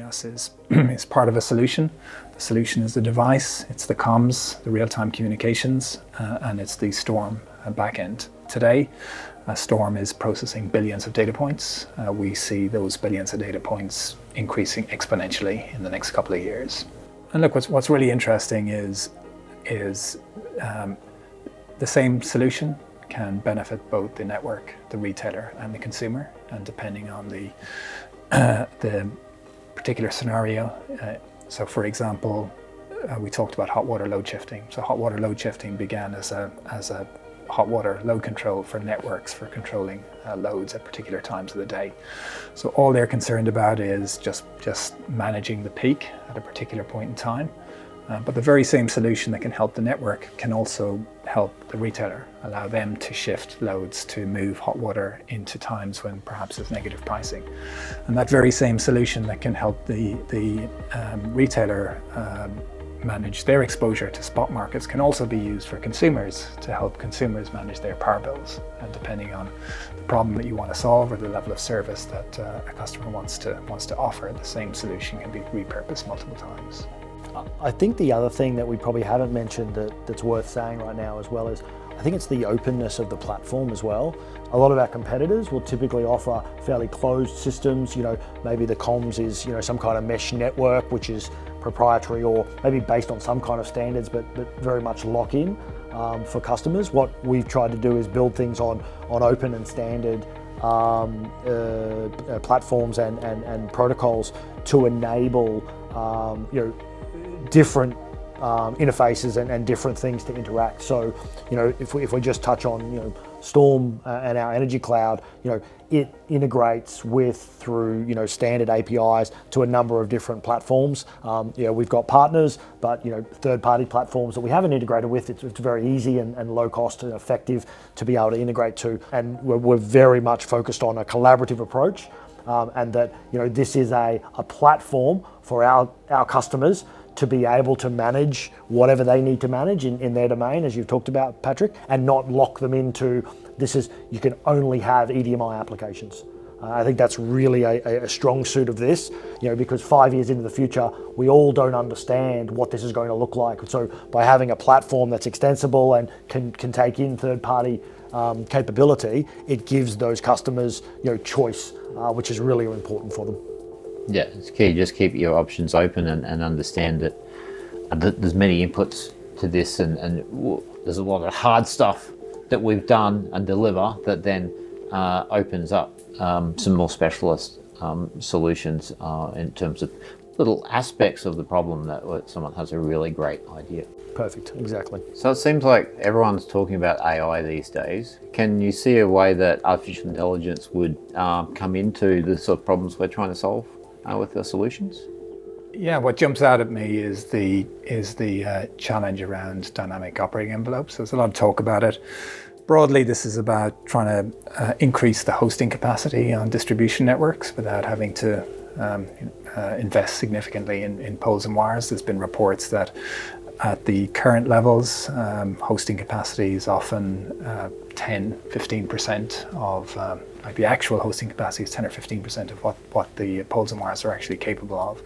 NEOS is part of a solution. The solution is the device, it's the comms, the real-time communications, and it's the Storm backend. Today, Storm is processing billions of data points. We see those billions of data points increasing exponentially in the next couple of years. And look, what's really interesting is the same solution can benefit both the network, the retailer, and the consumer. And depending on the particular scenario, so for example, we talked about hot water load shifting. So hot water load shifting began as a hot water load control for networks for controlling loads at particular times of the day. So all they're concerned about is just managing the peak at a particular point in time. But the very same solution that can help the network can also help the retailer, allow them to shift loads to move hot water into times when perhaps there's negative pricing. And that very same solution that can help the retailer manage their exposure to spot markets can also be used for consumers to help consumers manage their power bills. And depending on the problem that you want to solve or the level of service that a customer wants to offer, the same solution can be repurposed multiple times. I think the other thing that we probably haven't mentioned that's worth saying right now as well is I think it's the openness of the platform as well. A lot of our competitors will typically offer fairly closed systems, maybe the comms is, some kind of mesh network which is proprietary or maybe based on some kind of standards but very much lock-in for customers. What we've tried to do is build things on open and standard platforms and protocols to enable different interfaces and different things to interact. So, if we just touch on, Storm and our energy cloud, it integrates through standard APIs to a number of different platforms. We've got partners, but third-party platforms that we haven't integrated with. It's very easy and low cost and effective to be able to integrate to. And we're very much focused on a collaborative approach, and that this is a platform for our customers to be able to manage whatever they need to manage in their domain, as you've talked about, Patrick, and not lock them into you can only have EDMI applications. I think that's really a strong suit of this, because 5 years into the future, we all don't understand what this is going to look like. So by having a platform that's extensible and can take in third-party capability, it gives those customers choice, which is really important for them. Yeah, it's key. Just keep your options open and understand that there's many inputs to this, and there's a lot of hard stuff that we've done and deliver that then opens up some more specialist solutions in terms of little aspects of the problem that someone has a really great idea. Perfect, exactly. So it seems like everyone's talking about AI these days. Can you see a way that artificial intelligence would come into the sort of problems we're trying to solve with the solutions? Yeah, what jumps out at me is the challenge around dynamic operating envelopes. There's a lot of talk about it. Broadly, this is about trying to increase the hosting capacity on distribution networks without having to invest significantly in poles and wires. There's been reports that at the current levels, hosting capacity is often 10-15% of the actual hosting capacity is 10 or 15% of what the poles and wires are actually capable of.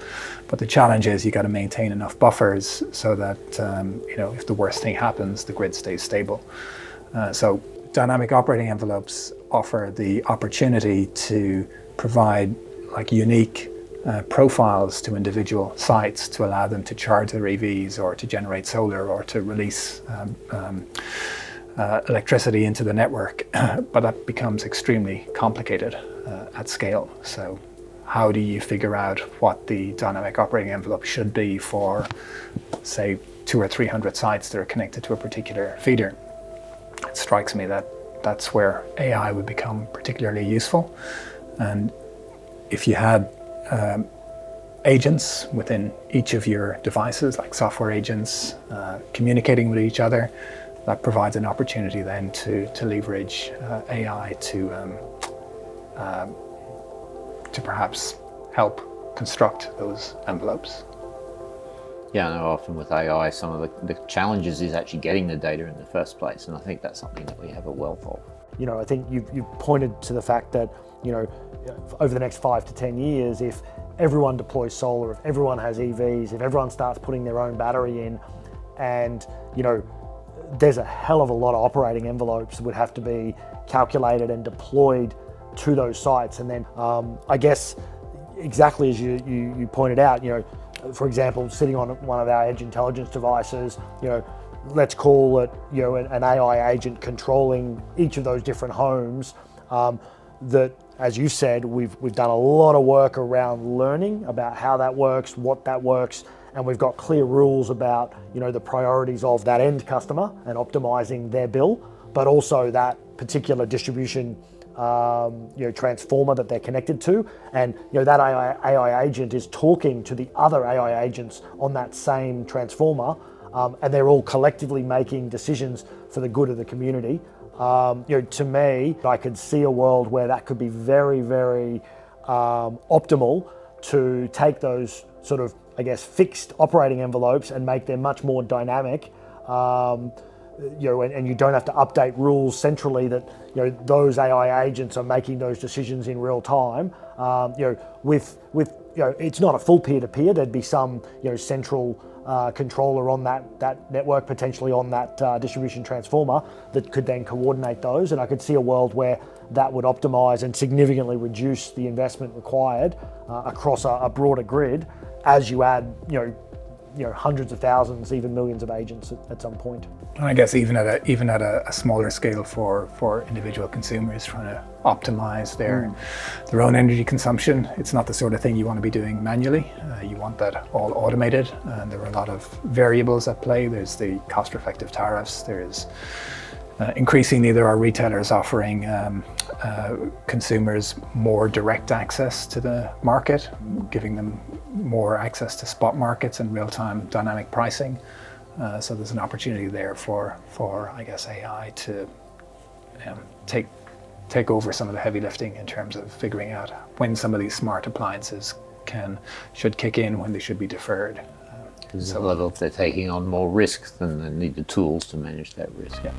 But the challenge is you got to maintain enough buffers so that if the worst thing happens, the grid stays stable. So dynamic operating envelopes offer the opportunity to provide unique profiles to individual sites to allow them to charge their EVs or to generate solar or to release electricity into the network, but that becomes extremely complicated at scale. So how do you figure out what the dynamic operating envelope should be for, say, 200 or 300 sites that are connected to a particular feeder? It strikes me that that's where AI would become particularly useful. And if you had agents within each of your devices, like software agents, communicating with each other, that provides an opportunity then to leverage AI to perhaps help construct those envelopes. Yeah, I know often with AI, some of the challenges is actually getting the data in the first place, and I think that's something that we have a wealth of. I think you've pointed to the fact that, over the next 5 to 10 years, if everyone deploys solar, if everyone has EVs, if everyone starts putting their own battery in, and, there's a hell of a lot of operating envelopes that would have to be calculated and deployed to those sites. And then I guess exactly as you pointed out, for example, sitting on one of our edge intelligence devices, let's call it, an AI agent controlling each of those different homes, that, as you said, we've done a lot of work around learning about how that works, what that works, and we've got clear rules about, the priorities of that end customer and optimizing their bill, but also that particular distribution transformer that they're connected to. And, that AI agent is talking to the other AI agents on that same transformer, and they're all collectively making decisions for the good of the community. To me, I could see a world where that could be very, very optimal to take those sort of, I guess, fixed operating envelopes and make them much more dynamic. And you don't have to update rules centrally that, those AI agents are making those decisions in real time. With it's not a full peer-to-peer. There'd be some, central controller on that network, potentially on that distribution transformer, that could then coordinate those. And I could see a world where that would optimize and significantly reduce the investment required across a broader grid as you add, hundreds of thousands, even millions of agents at some point. And I guess even at a smaller scale for individual consumers trying to optimize their own energy consumption, it's not the sort of thing you want to be doing manually. You want that all automated, and there are a lot of variables at play. There's the cost-effective tariffs. There's increasingly there are retailers offering consumers more direct access to the market, giving them more access to spot markets and real-time dynamic pricing. So there's an opportunity there for I guess AI to take over some of the heavy lifting in terms of figuring out when some of these smart appliances should kick in, when they should be deferred. There's a lot of they're taking on more risk than they need the tools to manage that risk. Yeah.